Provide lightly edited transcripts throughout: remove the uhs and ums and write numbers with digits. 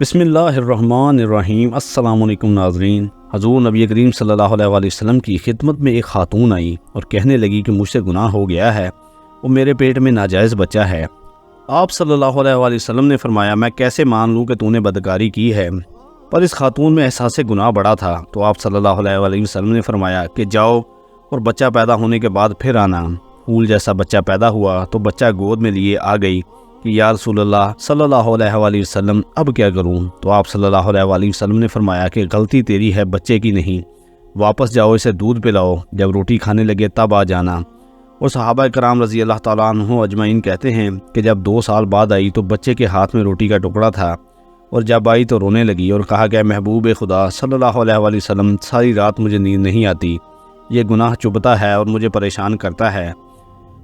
بسم اللہ الرحمن الرحیم۔ السلام علیکم ناظرین۔ حضور نبی کریم صلی اللہ علیہ وسلم کی خدمت میں ایک خاتون آئی اور کہنے لگی کہ مجھ سے گناہ ہو گیا ہے، وہ میرے پیٹ میں ناجائز بچہ ہے۔ آپ صلی اللہ علیہ وسلم نے فرمایا، میں کیسے مان لوں کہ تو نے بدکاری کی ہے؟ پر اس خاتون میں احساس گناہ بڑا تھا، تو آپ صلی اللہ علیہ وسلم نے فرمایا کہ جاؤ اور بچہ پیدا ہونے کے بعد پھر آنا۔ پھول جیسا بچہ پیدا ہوا تو بچہ گود میں لیے آ گئی کہ یا رسول اللہ صلی اللہ علیہ وسلم اب کیا کروں؟ تو آپ صلی اللہ علیہ وسلم نے فرمایا کہ غلطی تیری ہے، بچے کی نہیں، واپس جاؤ، اسے دودھ پلاؤ، جب روٹی کھانے لگے تب آ جانا۔ اور صحابہ کرام رضی اللہ تعالیٰ عنہ اجمعین کہتے ہیں کہ جب 2 سال بعد آئی تو بچے کے ہاتھ میں روٹی کا ٹکڑا تھا، اور جب آئی تو رونے لگی اور کہا کہ محبوب خدا صلی اللہ علیہ وسلم، ساری رات مجھے نیند نہیں آتی، یہ گناہ چبھتا ہے اور مجھے پریشان کرتا ہے،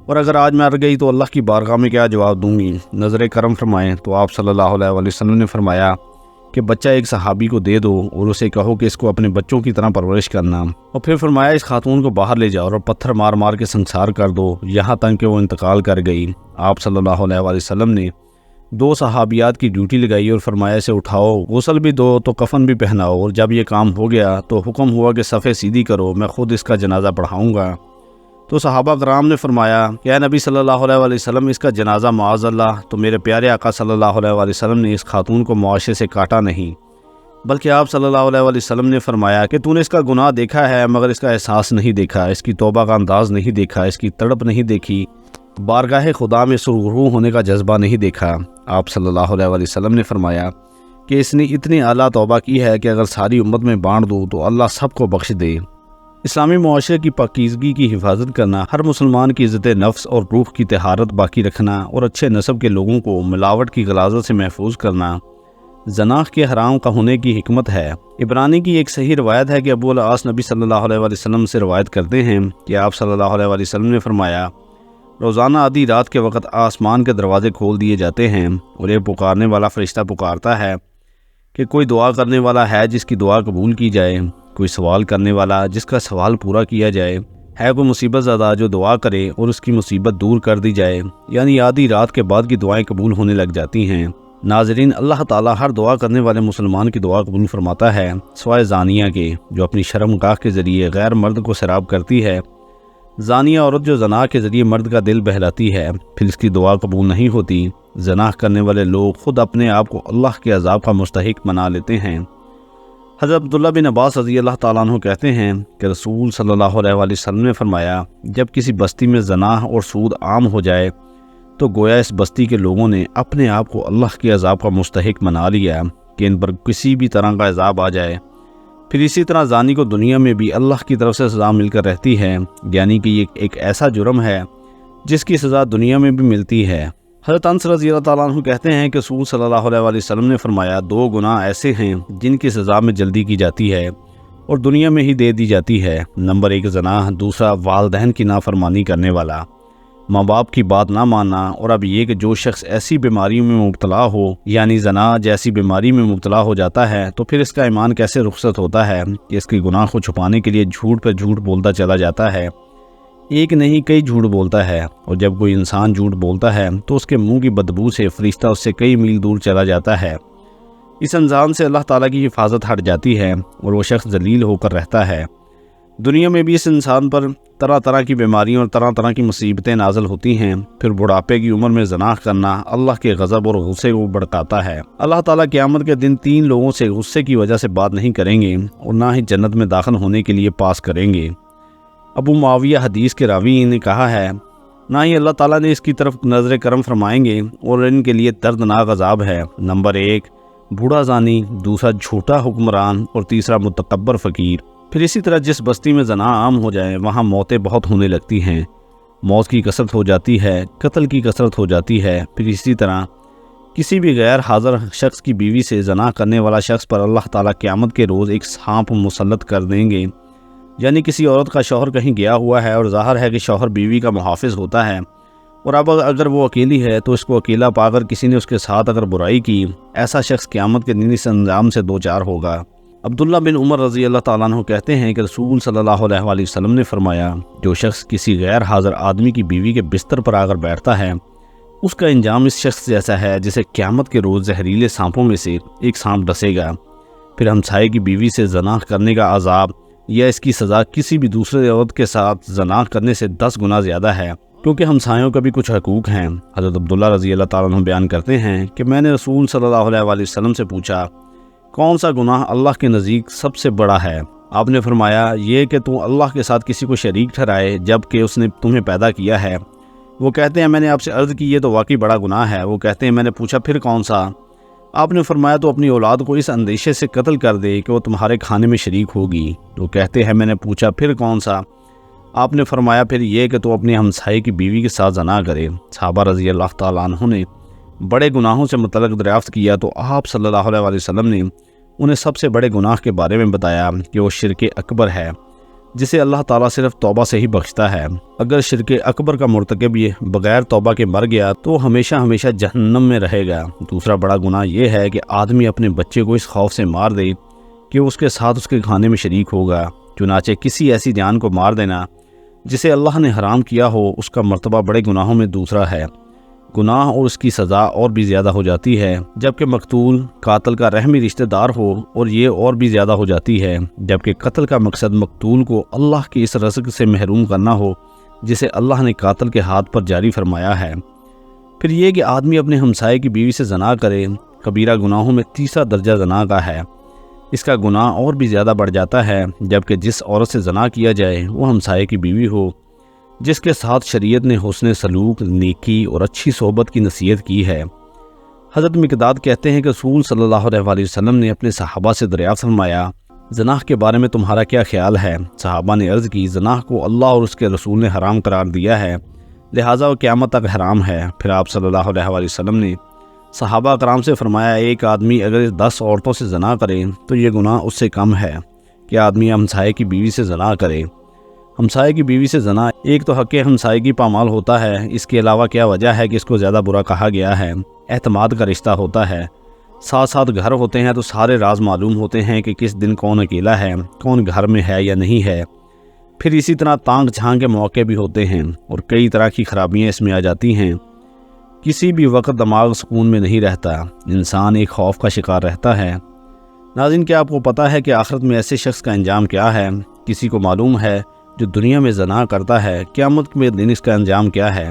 اور اگر آج مر گئی تو اللہ کی بارگاہ میں کیا جواب دوں گی؟ نظر کرم فرمائیں۔ تو آپ صلی اللہ علیہ وسلم نے فرمایا کہ بچہ ایک صحابی کو دے دو اور اسے کہو کہ اس کو اپنے بچوں کی طرح پرورش کرنا، اور پھر فرمایا اس خاتون کو باہر لے جاؤ اور پتھر مار مار کے سنسار کر دو، یہاں تک کہ وہ انتقال کر گئی۔ آپ صلی اللہ علیہ وسلم نے 2 صحابیات کی ڈیوٹی لگائی اور فرمایا اسے اٹھاؤ، غسل بھی دو تو کفن بھی پہناؤ، اور جب یہ کام ہو گیا تو حکم ہوا کہ صفیں سیدھی کرو، میں خود اس کا جنازہ پڑھاؤں گا۔ تو صحابہ کرام نے فرمایا کہ اے نبی صلی اللہ علیہ وسلم، اس کا جنازہ معاذ اللہ، تو میرے پیارے آقا صلی اللہ علیہ وسلم نے اس خاتون کو معاشرے سے کاٹا نہیں، بلکہ آپ صلی اللہ علیہ وسلم نے فرمایا کہ تو نے اس کا گناہ دیکھا ہے مگر اس کا احساس نہیں دیکھا، اس کی توبہ کا انداز نہیں دیکھا، اس کی تڑپ نہیں دیکھی، بارگاہ خدا میں سرخرو ہونے کا جذبہ نہیں دیکھا۔ آپ صلی اللہ علیہ وسلم نے فرمایا کہ اس نے اتنی اعلیٰ توبہ کی ہے کہ اگر ساری امت میں بانٹ دوں تو اللہ سب کو بخش دے۔ اسلامی معاشرے کی پاکیزگی کی حفاظت کرنا، ہر مسلمان کی عزت نفس اور روح کی طہارت باقی رکھنا، اور اچھے نسب کے لوگوں کو ملاوٹ کی غلاظت سے محفوظ کرنا زنا کے حرام کا ہونے کی حکمت ہے۔ عبرانی کی ایک صحیح روایت ہے کہ ابو العاص نبی صلی اللہ علیہ وسلم سے روایت کرتے ہیں کہ آپ صلی اللہ علیہ وسلم نے فرمایا، روزانہ آدھی رات کے وقت آسمان کے دروازے کھول دیے جاتے ہیں اور ایک پکارنے والا فرشتہ پکارتا ہے کہ کوئی دعا کرنے والا ہے جس کی دعا قبول کی جائے، کوئی سوال کرنے والا جس کا سوال پورا کیا جائے، ہے کوئی مصیبت زدہ جو دعا کرے اور اس کی مصیبت دور کر دی جائے۔ یعنی آدھی رات کے بعد کی دعائیں قبول ہونے لگ جاتی ہیں۔ ناظرین، اللہ تعالیٰ ہر دعا کرنے والے مسلمان کی دعا قبول فرماتا ہے، سوائے زانیہ کے، جو اپنی شرم گاہ کے ذریعے غیر مرد کو سیراب کرتی ہے۔ زانیہ عورت جو زنا کے ذریعے مرد کا دل بہلاتی ہے، پھر اس کی دعا قبول نہیں ہوتی۔ زنا کرنے والے لوگ خود اپنے آپ کو اللہ کے عذاب کا مستحق بنا لیتے ہیں۔ حضرت عبداللہ بن عباس رضی اللہ تعالیٰ عنہ کہتے ہیں کہ رسول صلی اللہ علیہ وسلم نے فرمایا، جب کسی بستی میں زنا اور سود عام ہو جائے تو گویا اس بستی کے لوگوں نے اپنے آپ کو اللہ کے عذاب کا مستحق بنا لیا کہ ان پر کسی بھی طرح کا عذاب آ جائے۔ پھر اسی طرح زانی کو دنیا میں بھی اللہ کی طرف سے سزا مل کر رہتی ہے، یعنی کہ یہ ایک ایسا جرم ہے جس کی سزا دنیا میں بھی ملتی ہے۔ حضرت انس رضی اللہ تعالیٰ عنہ کہتے ہیں کہ رسول صلی اللہ علیہ وسلم نے فرمایا، 2 گناہ ایسے ہیں جن کی سزا میں جلدی کی جاتی ہے اور دنیا میں ہی دے دی جاتی ہے۔ نمبر 1 زنا، دوسرا والدین کی نافرمانی کرنے والا، ماں باپ کی بات نہ ماننا، اور اب یہ کہ جو شخص ایسی بیماریوں میں مبتلا ہو، یعنی زنا جیسی بیماری میں مبتلا ہو جاتا ہے، تو پھر اس کا ایمان کیسے رخصت ہوتا ہے کہ اس کے گناہ کو چھپانے کے لیے جھوٹ پر جھوٹ بولتا چلا جاتا ہے، ایک نہیں کئی جھوٹ بولتا ہے، اور جب کوئی انسان جھوٹ بولتا ہے تو اس کے منہ کی بدبو سے فرشتہ اس سے کئی میل دور چلا جاتا ہے۔ اس انسان سے اللہ تعالیٰ کی حفاظت ہٹ جاتی ہے اور وہ شخص ذلیل ہو کر رہتا ہے۔ دنیا میں بھی اس انسان پر طرح طرح کی بیماریاں اور طرح طرح کی مصیبتیں نازل ہوتی ہیں۔ پھر بڑھاپے کی عمر میں زنا کرنا اللہ کے غضب اور غصے کو بھڑکاتا ہے۔ اللہ تعالیٰ قیامت کے دن 3 لوگوں سے غصے کی وجہ سے بات نہیں کریں گے اور نہ ہی جنت میں داخل ہونے کے لیے پاس کریں گے۔ ابو معاویہ حدیث کے راوی نے کہا ہے، نہ ہی اللہ تعالیٰ نے اس کی طرف نظر کرم فرمائیں گے اور ان کے لیے دردناک عذاب ہے۔ نمبر 1 بوڑھا زانی، دوسرا جھوٹا حکمران، اور تیسرا متکبر فقیر۔ پھر اسی طرح جس بستی میں زنا عام ہو جائے وہاں موتیں بہت ہونے لگتی ہیں، موت کی کثرت ہو جاتی ہے، قتل کی کثرت ہو جاتی ہے۔ پھر اسی طرح کسی بھی غیر حاضر شخص کی بیوی سے زنا کرنے والا شخص پر اللہ تعالیٰ قیامت کے روز ایک سانپ مسلط کر دیں گے۔ یعنی کسی عورت کا شوہر کہیں گیا ہوا ہے اور ظاہر ہے کہ شوہر بیوی کا محافظ ہوتا ہے، اور اب اگر وہ اکیلی ہے تو اس کو اکیلا پا کر کسی نے اس کے ساتھ اگر برائی کی، ایسا شخص قیامت کے دن اس انجام سے 2 ہوگا۔ عبداللہ بن عمر رضی اللہ تعالیٰ عنہ کہتے ہیں کہ رسول صلی اللہ علیہ وسلم نے فرمایا، جو شخص کسی غیر حاضر آدمی کی بیوی کے بستر پر آ کر بیٹھتا ہے اس کا انجام اس شخص جیسا ہے جسے قیامت کے روز زہریلے سانپوں میں سے ایک سانپ ڈسے گا، پھر ہمسائے کی بیوی سے زنا کرنے کا عذاب یا اس کی سزا کسی بھی دوسرے عورت کے ساتھ زنا کرنے سے 10 گنا زیادہ ہے، کیونکہ ہمسایوں کا بھی کچھ حقوق ہیں۔ حضرت عبداللہ رضی اللہ تعالیٰ عنہ بیان کرتے ہیں کہ میں نے رسول صلی اللہ علیہ وآلہ وسلم سے پوچھا، کون سا گناہ اللہ کے نزدیک سب سے بڑا ہے؟ آپ نے فرمایا، یہ کہ تو اللہ کے ساتھ کسی کو شریک ٹھہرائے جب کہ اس نے تمہیں پیدا کیا ہے۔ وہ کہتے ہیں میں نے آپ سے عرض کی یہ تو واقعی بڑا گناہ ہے۔ وہ کہتے ہیں میں نے پوچھا پھر کون سا؟ آپ نے فرمایا تو اپنی اولاد کو اس اندیشے سے قتل کر دے کہ وہ تمہارے کھانے میں شریک ہوگی۔ وہ کہتے ہیں میں نے پوچھا پھر کون سا؟ آپ نے فرمایا پھر یہ کہ تو اپنے ہمسائے کی بیوی کے ساتھ زنا کرے۔ صحابہ رضی اللہ تعالیٰ عنہ نے بڑے گناہوں سے متعلق دریافت کیا تو آپ صلی اللہ علیہ وآلہ وسلم نے انہیں سب سے بڑے گناہ کے بارے میں بتایا کہ وہ شرک اکبر ہے، جسے اللہ تعالیٰ صرف توبہ سے ہی بخشتا ہے۔ اگر شرک اکبر کا مرتکب یہ بغیر توبہ کے مر گیا تو ہمیشہ ہمیشہ جہنم میں رہے گا۔ دوسرا بڑا گناہ یہ ہے کہ آدمی اپنے بچے کو اس خوف سے مار دے کہ اس کے ساتھ اس کے کھانے میں شریک ہوگا۔ چنانچہ کسی ایسی جان کو مار دینا جسے اللہ نے حرام کیا ہو، اس کا مرتبہ بڑے گناہوں میں دوسرا ہے۔ گناہ اور اس کی سزا اور بھی زیادہ ہو جاتی ہے، جبکہ مقتول قاتل کا رحمی رشتہ دار ہو، اور یہ اور بھی زیادہ ہو جاتی ہے جبکہ قتل کا مقصد مقتول کو اللہ کی اس رزق سے محروم کرنا ہو جسے اللہ نے قاتل کے ہاتھ پر جاری فرمایا ہے۔ پھر یہ کہ آدمی اپنے ہمسائے کی بیوی سے زنا کرے، کبیرہ گناہوں میں تیسرا درجہ زنا کا ہے۔ اس کا گناہ اور بھی زیادہ بڑھ جاتا ہے جبکہ جس عورت سے زنا کیا جائے وہ ہمسائے کی بیوی ہو، جس کے ساتھ شریعت نے حسن سلوک، نیکی اور اچھی صحبت کی نصیحت کی ہے۔ حضرت مقداد کہتے ہیں کہ رسول صلی اللہ علیہ وآلہ وسلم نے اپنے صحابہ سے دریافت فرمایا، زنا کے بارے میں تمہارا کیا خیال ہے؟ صحابہ نے عرض کی، زنا کو اللہ اور اس کے رسول نے حرام قرار دیا ہے، لہٰذا وہ قیامت تک حرام ہے۔ پھر آپ صلی اللہ علیہ وآلہ وسلم نے صحابہ کرام سے فرمایا، ایک آدمی اگر 10 عورتوں سے زنا کرے تو یہ گناہ اس سے کم ہے کہ آدمی ہمسائے کی بیوی سے زنا کرے۔ ہمسائے کی بیوی سے زنا ایک تو حق ہمسائیگی پامال ہوتا ہے، اس کے علاوہ کیا وجہ ہے کہ اس کو زیادہ برا کہا گیا ہے؟ اعتماد کا رشتہ ہوتا ہے، ساتھ ساتھ گھر ہوتے ہیں تو سارے راز معلوم ہوتے ہیں کہ کس دن کون اکیلا ہے، کون گھر میں ہے یا نہیں ہے۔ پھر اسی طرح تانگ جھانگ کے موقع بھی ہوتے ہیں اور کئی طرح کی خرابیاں اس میں آ جاتی ہیں۔ کسی بھی وقت دماغ سکون میں نہیں رہتا، انسان ایک خوف کا شکار رہتا ہے۔ ناظرین، کیا آپ کو پتہ ہے کہ آخرت میں ایسے شخص کا انجام کیا ہے؟ کسی کو معلوم ہے جو دنیا میں زنا کرتا ہے قیامت میں دن اس کا انجام کیا ہے؟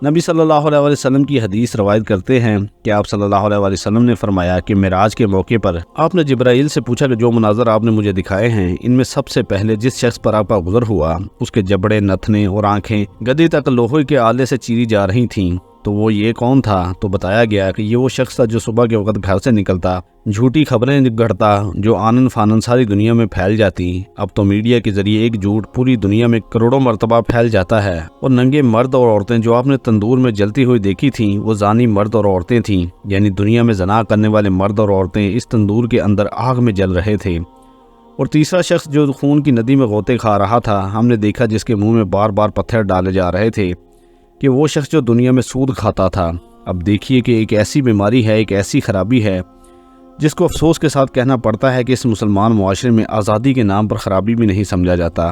نبی صلی اللہ علیہ وآلہ وسلم کی حدیث روایت کرتے ہیں کہ آپ صلی اللہ علیہ وآلہ وسلم نے فرمایا کہ معراج کے موقع پر آپ نے جبرائیل سے پوچھا کہ جو مناظر آپ نے مجھے دکھائے ہیں ان میں سب سے پہلے جس شخص پر آپ کا گزر ہوا اس کے جبڑے، نتنے اور آنکھیں گدی تک لوہے کے آلے سے چیری جا رہی تھیں، تو وہ یہ کون تھا؟ تو بتایا گیا کہ یہ وہ شخص تھا جو صبح کے وقت گھر سے نکلتا، جھوٹی خبریں گھڑتا، جو آنن فانن ساری دنیا میں پھیل جاتی۔ اب تو میڈیا کے ذریعے ایک جھوٹ پوری دنیا میں کروڑوں مرتبہ پھیل جاتا ہے، اور ننگے مرد اور عورتیں جو آپ نے تندور میں جلتی ہوئی دیکھی تھیں وہ زانی مرد اور عورتیں تھیں، یعنی دنیا میں زنا کرنے والے مرد اور عورتیں اس تندور کے اندر آگ میں جل رہے تھے۔ اور تیسرا شخص جو خون کی ندی میں غوطے کھا رہا تھا، ہم نے دیکھا جس کے منہ میں بار بار پتھر ڈالے جا رہے تھے کہ وہ شخص جو دنیا میں سود کھاتا تھا۔ اب دیکھیے کہ ایک ایسی بیماری ہے، ایک ایسی خرابی ہے جس کو افسوس کے ساتھ کہنا پڑتا ہے کہ اس مسلمان معاشرے میں آزادی کے نام پر خرابی بھی نہیں سمجھا جاتا۔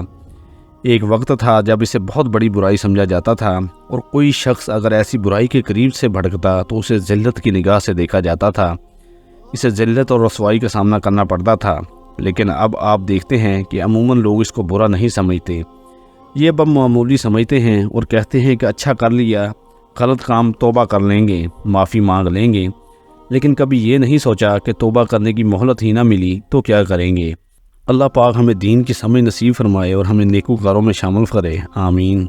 ایک وقت تھا جب اسے بہت بڑی برائی سمجھا جاتا تھا، اور کوئی شخص اگر ایسی برائی کے قریب سے بھٹکتا تو اسے ذلت کی نگاہ سے دیکھا جاتا تھا، اسے ذلت اور رسوائی کا سامنا کرنا پڑتا تھا۔ لیکن اب آپ دیکھتے ہیں کہ عموماً لوگ اس کو برا نہیں سمجھتے، یہ اب معمولی سمجھتے ہیں اور کہتے ہیں کہ اچھا کر لیا، غلط کام توبہ کر لیں گے، معافی مانگ لیں گے، لیکن کبھی یہ نہیں سوچا کہ توبہ کرنے کی مہلت ہی نہ ملی تو کیا کریں گے۔ اللہ پاک ہمیں دین کی سمجھ نصیب فرمائے اور ہمیں نیکوکاروں میں شامل کرے، آمین۔